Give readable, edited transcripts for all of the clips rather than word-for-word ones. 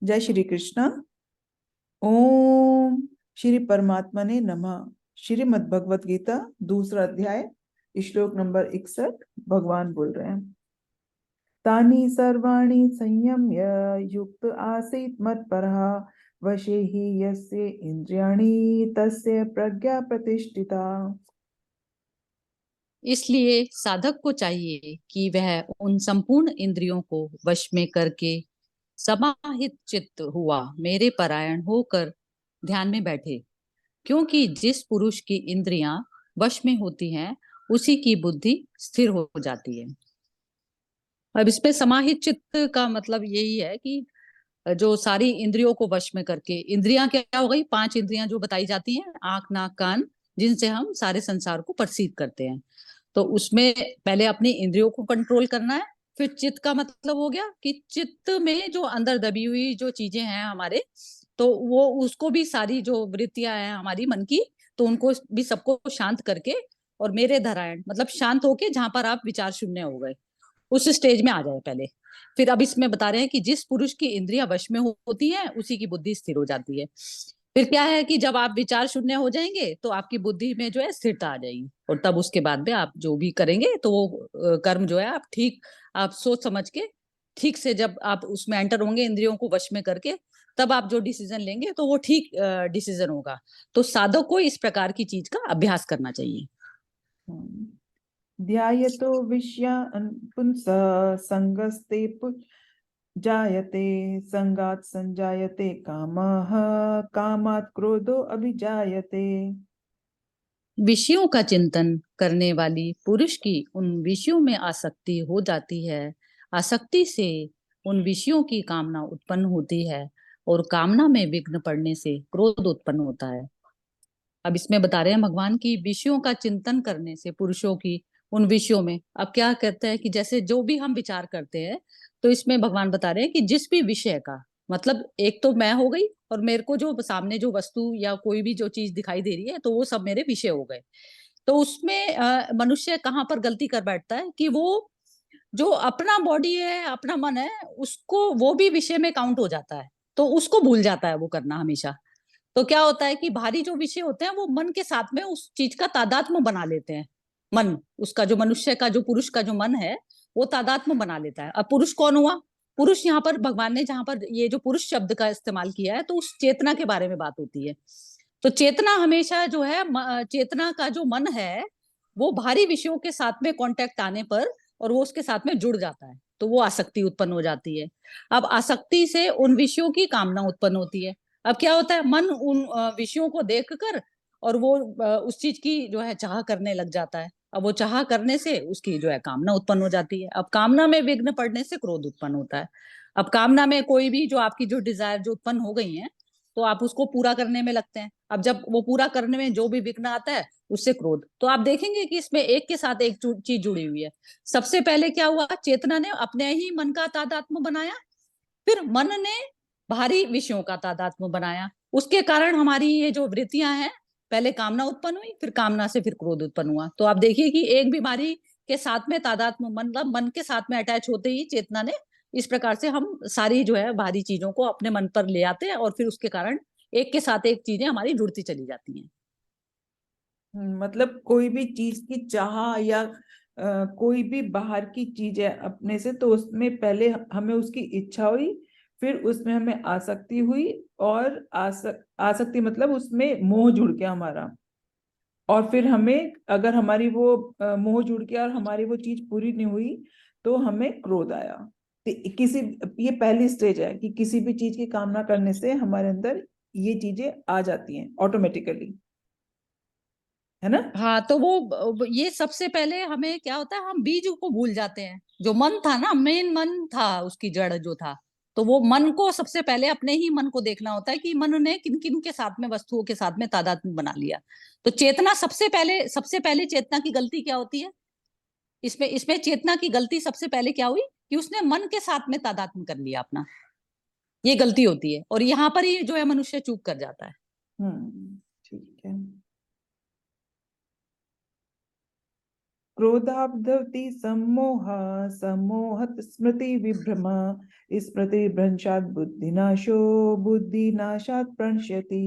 जय श्री कृष्ण। ओम श्री परमात्मा ने नमः। श्रीमद् भगवत गीता दूसरा अध्याय श्लोक नंबर 61। भगवान बोल रहे हैं, तानि सर्वाणि संयम्य युक्त आसीत् मत्परः वशे हि यस्य इंद्रियाणि तस्य प्रज्ञा प्रतिष्ठिता। इसलिए साधक को चाहिए कि वह उन संपूर्ण इंद्रियों को वश में करके समाहित चित्त हुआ मेरे परायण होकर ध्यान में बैठे, क्योंकि जिस पुरुष की इंद्रियां वश में होती हैं उसी की बुद्धि स्थिर हो जाती है। अब इसमें समाहित चित्त का मतलब यही है कि जो सारी इंद्रियों को वश में करके, इंद्रियां क्या हो गई, 5 इंद्रियां जो बताई जाती हैं, आंख नाक कान, जिनसे हम सारे संसार को परसीव करते हैं। तो उसमें पहले अपनी इंद्रियों को कंट्रोल करना है। फिर चित्त का मतलब हो गया कि चित्त में जो अंदर दबी हुई जो चीजें हैं हमारे, तो वो उसको भी, सारी जो वृत्तियां हैं हमारी मन की, तो उनको भी सबको शांत करके, और मेरे धरायण मतलब शांत होके, जहां पर आप विचार शून्य हो गए उस स्टेज में आ जाए पहले। फिर अब इसमें बता रहे हैं कि जिस पुरुष की इंद्रियां वश में होती हैं उसी की बुद्धि स्थिर हो जाती है। फिर क्या है कि जब आप विचार शून्य हो जाएंगे तो आपकी बुद्धि में जो है स्थिरता आ जाएगी, और तब उसके बाद में आप जो भी करेंगे तो वो कर्म जो है आप ठीक, आप सोच समझ के ठीक से, जब आप उसमें एंटर होंगे इंद्रियों को वश में करके, तब आप जो डिसीजन लेंगे तो वो ठीक डिसीजन होगा। तो साधक को इस प्रकार की चीज का अभ्यास करना चाहिए। ध्यायतो विषयान् पुंसः संगस्ते जायते संगात् संजायते कामः कामात् क्रोधो अभिजायते। विषयों का चिंतन करने वाली पुरुष की उन विषयों में आसक्ति हो जाती है। आसक्ति से उन विषयों की कामना उत्पन्न होती है, और कामना में विघ्न पड़ने से क्रोध उत्पन्न होता है। अब इसमें बता रहे हैं भगवान की विषयों का चिंतन करने से पुरुषों की उन विषयों में, अब क्या कहते हैं कि जैसे जो भी हम विचार करते हैं, तो इसमें भगवान बता रहे हैं कि जिस भी विषय का मतलब, एक तो मैं हो गई, और मेरे को जो सामने जो वस्तु या कोई भी जो चीज दिखाई दे रही है, तो वो सब मेरे विषय हो गए। तो उसमें मनुष्य कहाँ पर गलती कर बैठता है कि वो जो अपना बॉडी है, अपना मन है, उसको वो भी विषय में काउंट हो जाता है, तो उसको भूल जाता है वो करना हमेशा। तो क्या होता है कि भारी जो विषय होते हैं वो मन के साथ में उस चीज का तादात्म्य बना लेते हैं। मन, उसका जो मनुष्य का, जो पुरुष का जो मन है, वो तादात्म्य बना लेता है। अब पुरुष कौन हुआ? पुरुष यहाँ पर भगवान ने जहां पर ये जो पुरुष शब्द का इस्तेमाल किया है, तो उस चेतना के बारे में बात होती है। तो चेतना हमेशा जो है, चेतना का जो मन है, वो भारी विषयों के साथ में कांटेक्ट आने पर, और वो उसके साथ में जुड़ जाता है, तो वो आसक्ति उत्पन्न हो जाती है। अब आसक्ति से उन विषयों की कामना उत्पन्न होती है। अब क्या होता है, मन उन विषयों को देखकर, और वो उस चीज की जो है चाह करने लग जाता है। अब वो चाह करने से उसकी जो है कामना उत्पन्न हो जाती है। अब कामना में विघ्न पड़ने से क्रोध उत्पन्न होता है। अब कामना में कोई भी जो आपकी जो डिजायर जो उत्पन्न हो गई है, तो आप उसको पूरा करने में लगते हैं। अब जब वो पूरा करने में जो भी विघ्न आता है, उससे क्रोध। तो आप देखेंगे कि इसमें एक के साथ एक चीज जुड़ी हुई है। सबसे पहले क्या हुआ, चेतना ने अपने ही मन का तादात्म्य बनाया, फिर मन ने भारी विषयों का तादात्म्य बनाया। उसके कारण हमारी ये जो वृत्तियां हैं, पहले कामना उत्पन्न हुई, फिर कामना से फिर क्रोध उत्पन्न हुआ। तो आप देखिए कि एक बीमारी के साथ में तादात्म्य, मतलब मन के साथ में अटैच होते ही चेतना ने, इस प्रकार से हम सारी जो है भारी चीजों को अपने मन पर ले आते हैं, और फिर उसके कारण एक के साथ एक चीजें हमारी जुड़ती चली जाती हैं। मतलब कोई भी चीज की चाह या कोई भी बाहर की चीज है अपने से, तो उसमें पहले हमें उसकी इच्छा हुई, फिर उसमें हमें आसक्ति हुई, और आसक्ति मतलब उसमें मोह जुड़ गया हमारा, और फिर हमें अगर हमारी वो मोह जुड़ गया और हमारी वो चीज पूरी नहीं हुई, तो हमें क्रोध आया। तो किसी ये पहली स्टेज है कि किसी भी चीज की कामना करने से हमारे अंदर ये चीजें आ जाती हैं ऑटोमेटिकली, है ना। हाँ, तो वो ये सबसे पहले हमें क्या होता है, हम बीज को भूल जाते हैं। जो मन था ना, मेन मन था, उसकी जड़ जो था, तो वो मन को सबसे पहले अपने ही मन को देखना होता है कि मन ने किन किन के साथ में, वस्तुओं के साथ में तादात्म्य बना लिया। तो चेतना सबसे पहले चेतना की गलती क्या होती है, इसमें इसमें चेतना की गलती सबसे पहले क्या हुई कि उसने मन के साथ में तादात्म्य कर लिया अपना। ये गलती होती है, और यहाँ पर ही जो है मनुष्य चूक कर जाता है। ठीक है। क्रोधाब्धवति सम्मोह सम्मोहत स्मृति विभ्रम स्मृति भ्रंशात् बुद्धिनाशो बुद्धिनाशात् प्रणश्यति।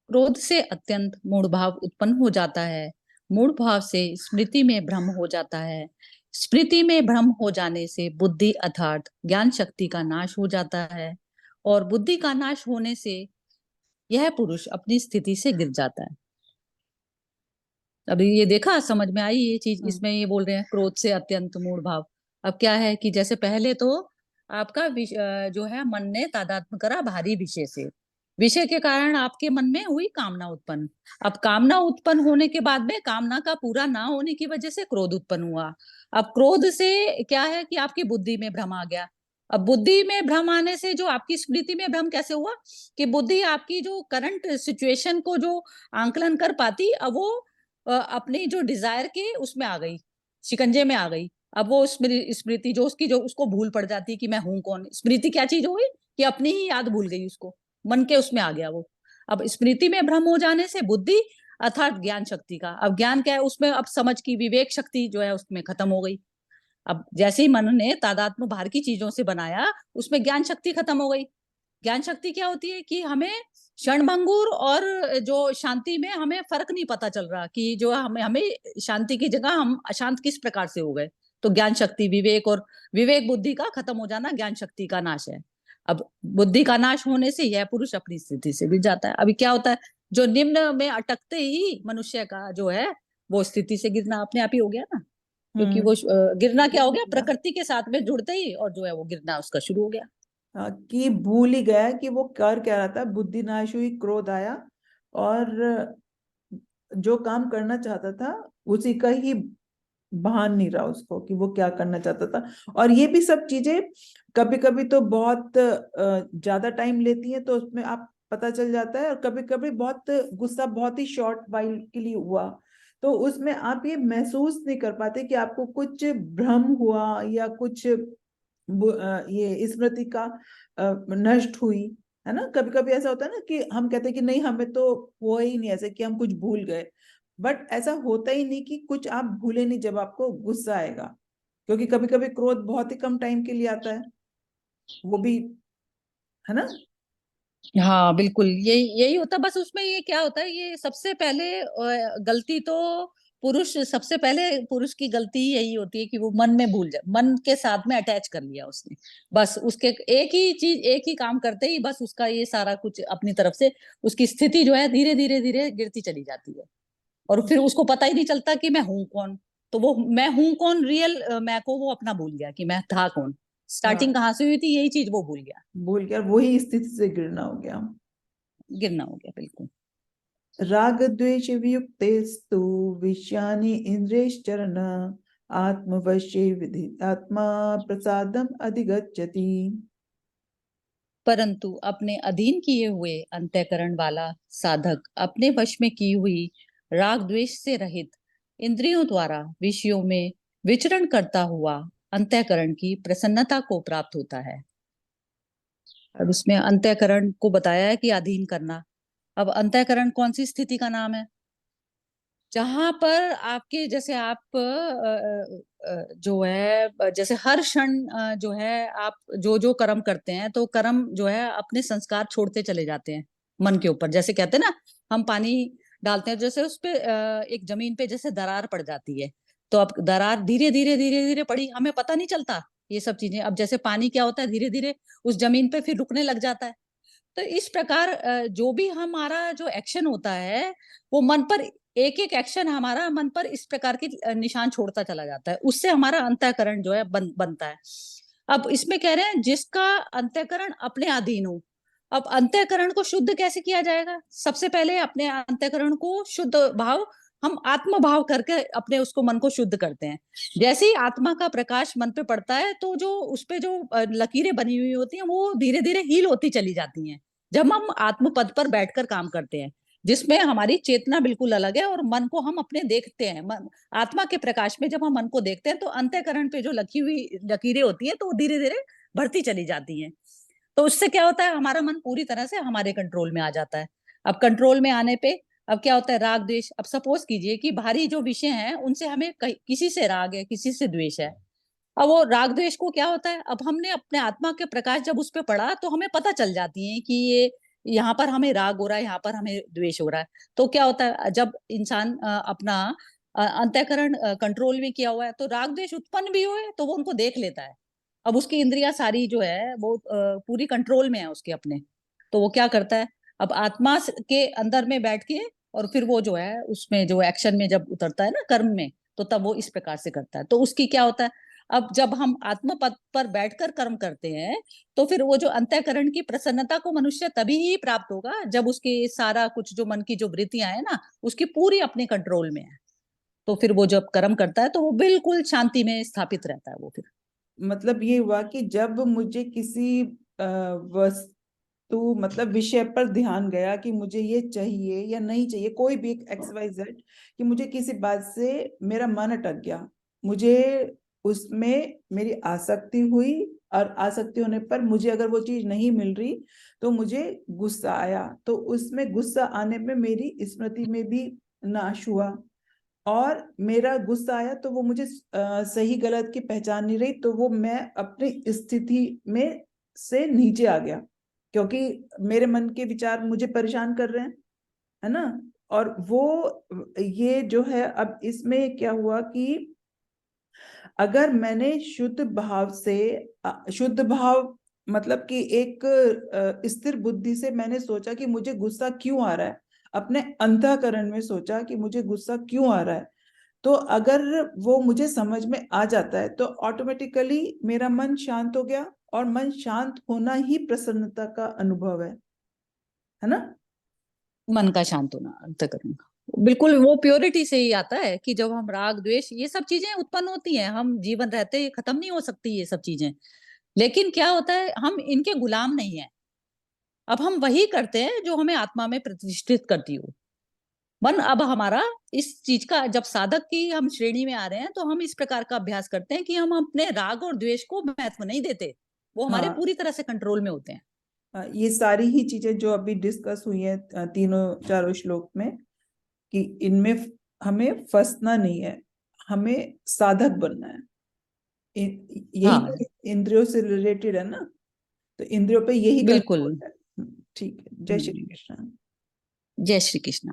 क्रोध से अत्यंत मूढ़ भाव उत्पन्न हो जाता है, मूढ़ भाव से स्मृति में भ्रम हो जाता है, स्मृति में भ्रम हो जाने से बुद्धि अर्थात ज्ञान शक्ति का नाश हो जाता है, और बुद्धि का नाश होने से यह पुरुष अपनी स्थिति से गिर जाता है। अभी ये देखा, समझ में आई ये चीज? इसमें ये बोल रहे हैं क्रोध से अत्यंत मूढ़ भाव। अब क्या है कि जैसे पहले तो आपका जो है मन ने तादात्म्य करा भारी विषय से, विषय के कारण आपके मन में हुई कामना उत्पन्न। अब कामना उत्पन्न होने के बाद में कामना का पूरा ना होने की वजह से क्रोध उत्पन्न हुआ। अब क्रोध से क्या है कि आपकी बुद्धि में भ्रम आ गया। अब बुद्धि में भ्रम आने से जो आपकी स्मृति में भ्रम कैसे हुआ कि बुद्धि आपकी जो करंट सिचुएशन को जो आंकलन कर पाती, अब वो अपनी जो डिजायर के उसमें आ गई, शिकंजे में आ गई। अब वो स्मृति जो उसकी जो उसको भूल पड़ जाती कि मैं हूं कौन। स्मृति क्या चीज हो गई कि अपनी ही याद भूल गई, उसको मन के उसमें आ गया वो। अब स्मृति में भ्रम हो जाने से बुद्धि अर्थात ज्ञान शक्ति का, अब ज्ञान क्या है उसमें, अब समझ की विवेक शक्ति जो है उसमें खत्म हो गई। अब जैसे ही मन ने तादात्म्य बाहर की चीजों से बनाया, उसमें ज्ञान शक्ति खत्म हो गई। ज्ञान शक्ति क्या होती है कि हमें क्षणभंगुर और जो शांति में हमें फर्क नहीं पता चल रहा कि जो हमें हमें शांति की जगह हम अशांत किस प्रकार से हो गए। तो ज्ञान शक्ति विवेक, और विवेक बुद्धि का खत्म हो जाना ज्ञान शक्ति का नाश है। अब बुद्धि का नाश होने से यह पुरुष अपनी स्थिति से गिर जाता है। अभी क्या होता है, जो निम्न में अटकते ही मनुष्य का जो है वो स्थिति से गिरना अपने आप ही हो गया ना, क्योंकि वो गिरना क्या हो गया, प्रकृति के साथ में जुड़ते ही और जो है वो गिरना उसका शुरू हो गया। कि भूल ही गया कि वो कर क्या रहा था। बुद्धि नाश हुई, क्रोध आया, और जो काम करना चाहता था उसी का ही भान नहीं रहा उसको कि वो क्या करना चाहता था। और ये भी सब चीजें कभी कभी तो बहुत ज्यादा टाइम लेती हैं, तो उसमें आप पता चल जाता है। और कभी कभी बहुत गुस्सा बहुत ही शॉर्ट वाइल के लिए हुआ, तो उसमें आप ये महसूस नहीं कर पाते कि आपको कुछ भ्रम हुआ या कुछ ये स्मृति का नष्ट हुई, है ना। कभी कभी ऐसा होता है ना कि हम कहते हैं कि नहीं, हमें तो हुआ ही नहीं ऐसे कि हम कुछ भूल गए। बट ऐसा होता ही नहीं कि कुछ आप भूले नहीं जब आपको गुस्सा आएगा, क्योंकि कभी कभी क्रोध बहुत ही कम टाइम के लिए आता है, वो भी, है ना। हाँ बिल्कुल, यही यही होता। बस उसमें ये क्या होता है, ये सबसे पहले गलती तो पुरुष, सबसे पहले पुरुष की गलती ही यही होती है कि वो मन में भूल जाए, मन के साथ में अटैच कर लिया उसने। बस उसके एक ही चीज, एक ही काम करते ही बस उसका ये सारा कुछ अपनी तरफ से उसकी स्थिति जो है धीरे धीरे धीरे गिरती चली जाती है। और फिर उसको पता ही नहीं चलता कि मैं हूं कौन। तो वो मैं हूं कौन, रियल मैं को वो अपना भूल गया कि मैं था कौन, हाँ, स्टार्टिंग कहाँ से हुई थी, यही चीज वो भूल गया। भूल गया, वही स्थिति से गिरना हो गया। गिरना हो गया, बिल्कुल। राग द्वेष वियुक्तेस्तु विषयानि इंद्रियश्चरण आत्मवश्ये विधि आत्मा प्रसादम अधिगच्छति। परंतु अपने अधीन किए हुए अंतःकरण वाला साधक अपने वश में की हुई राग द्वेष से रहित इंद्रियों द्वारा विषयों में विचरण करता हुआ अंतःकरण की प्रसन्नता को प्राप्त होता है। अब इसमें अंतःकरण को बताया है कि अधीन करना। अब अंतःकरण कौन सी स्थिति का नाम है? जहां पर आपके जैसे आप जो है जैसे हर क्षण जो है आप जो जो कर्म करते हैं, तो कर्म जो है अपने संस्कार छोड़ते चले जाते हैं मन के ऊपर। जैसे कहते हैं ना, हम पानी डालते हैं, जैसे उस पे एक जमीन पे जैसे दरार पड़ जाती है, तो अब दरार धीरे धीरे धीरे धीरे पड़ी, हमें पता नहीं चलता ये सब चीजें। अब जैसे पानी क्या होता है, धीरे धीरे उस जमीन पे फिर रुकने लग जाता है। तो इस प्रकार जो भी हमारा जो एक्शन होता है, वो मन पर एक एक एक्शन हमारा मन पर इस प्रकार की निशान छोड़ता चला जाता है, उससे हमारा अंतःकरण जो है बनता है। अब इसमें कह रहे हैं जिसका अंतःकरण अपने अधीन हो। अब अंतःकरण को शुद्ध कैसे किया जाएगा? सबसे पहले अपने अंतःकरण को शुद्ध भाव, हम आत्म भाव करके अपने उसको मन को शुद्ध करते हैं। जैसे ही आत्मा का प्रकाश मन पे पड़ता है, तो जो उस पे जो लकीरें बनी हुई होती हैं वो धीरे धीरे हील होती चली जाती हैं। जब हम आत्म पद पर बैठकर काम करते हैं, जिसमें हमारी चेतना बिल्कुल अलग है और मन को हम अपने देखते हैं, आत्मा के प्रकाश में जब हम मन को देखते हैं, तो अंतःकरण पे जो लकी हुई लकीरें होती हैं तो वो धीरे धीरे बढ़ती चली जाती हैं। तो उससे क्या होता है, हमारा मन पूरी तरह से हमारे कंट्रोल में आ जाता है। अब कंट्रोल में आने पे अब क्या होता है राग द्वेष, अब सपोज कीजिए कि बाहरी जो विषय हैं उनसे हमें किसी से राग है, किसी से द्वेष है। अब वो राग द्वेष को क्या होता है, अब हमने अपने आत्मा के प्रकाश जब उस पे पड़ा तो हमें पता चल जाती है कि ये यहाँ पर हमें राग हो रहा है, यहाँ पर हमें द्वेष हो रहा है। तो क्या होता है जब इंसान अपना अंतःकरण कंट्रोल में किया हुआ है तो राग द्वेष उत्पन्न भी हुए तो वो उनको देख लेता है। अब उसकी इंद्रियां सारी जो है वो पूरी कंट्रोल में है उसके अपने। तो वो क्या करता है, अब आत्मा के अंदर में बैठ के और फिर वो जो है उसमें जो एक्शन में जब उतरता है ना कर्म में, तो तब वो इस प्रकार से करता है। तो उसकी क्या होता है, अब जब हम आत्म पद पर बैठकर कर्म करते हैं तो फिर वो जो अंतःकरण की प्रसन्नता को मनुष्य तभी ही प्राप्त होगा जब उसके सारा कुछ जो मन की जो वृत्तियां है ना उसकी पूरी अपने कंट्रोल में है। तो फिर वो जब कर्म करता है तो वो बिल्कुल शांति में स्थापित रहता है वो फिर। मतलब ये हुआ कि जब मुझे किसी वस्तु मतलब विषय पर ध्यान गया कि मुझे ये चाहिए या नहीं चाहिए, कोई भी एक XYZ, कि मुझे किसी बात से मेरा मन अटक गया, मुझे उसमें मेरी आसक्ति हुई, और आसक्ति होने पर मुझे अगर वो चीज नहीं मिल रही तो मुझे गुस्सा आया, तो उसमें गुस्सा आने में मेरी स्मृति में भी नाश हुआ, और मेरा गुस्सा आया तो वो मुझे सही गलत की पहचान नहीं रही, तो वो मैं अपनी स्थिति में से नीचे आ गया, क्योंकि मेरे मन के विचार मुझे परेशान कर रहे हैं, है ना। और वो ये जो है, अब इसमें क्या हुआ कि अगर मैंने शुद्ध भाव से शुद्ध भाव मतलब कि एक स्थिर बुद्धि से मैंने सोचा कि मुझे गुस्सा क्यों आ रहा है, अपने अंतःकरण में सोचा कि मुझे गुस्सा क्यों आ रहा है, तो अगर वो मुझे समझ में आ जाता है तो ऑटोमेटिकली मेरा मन शांत हो गया, और मन शांत होना ही प्रसन्नता का अनुभव है ना। मन का शांत होना अंतःकरण का। बिल्कुल वो प्योरिटी से ही आता है कि जब हम राग द्वेष ये सब चीजें उत्पन्न होती हैं, हम जीवन रहते ही खत्म नहीं हो सकती ये सब चीजें। लेकिन क्या होता है हम इनके गुलाम नहीं है। अब हम वही करते हैं जो हमें आत्मा में प्रतिष्ठित करती हो। मन अब हमारा इस चीज का जब साधक की हम श्रेणी में आ रहे हैं तो हम इस प्रकार का अभ्यास करते हैं कि हम अपने राग और द्वेष को महत्व नहीं देते, वो हमारे हाँ, पूरी तरह से कंट्रोल में होते हैं। ये सारी ही चीजें जो अभी डिस्कस हुई है तीनों चारों श्लोक में, कि इनमें हमें फंसना नहीं है, हमें साधक बनना है। यही हाँ तो इंद्रियों से रिलेटेड है ना, तो इंद्रियों पे यही बिल्कुल। कंट्रोल है। ठीक है, जय श्री कृष्ण। जय श्री कृष्ण।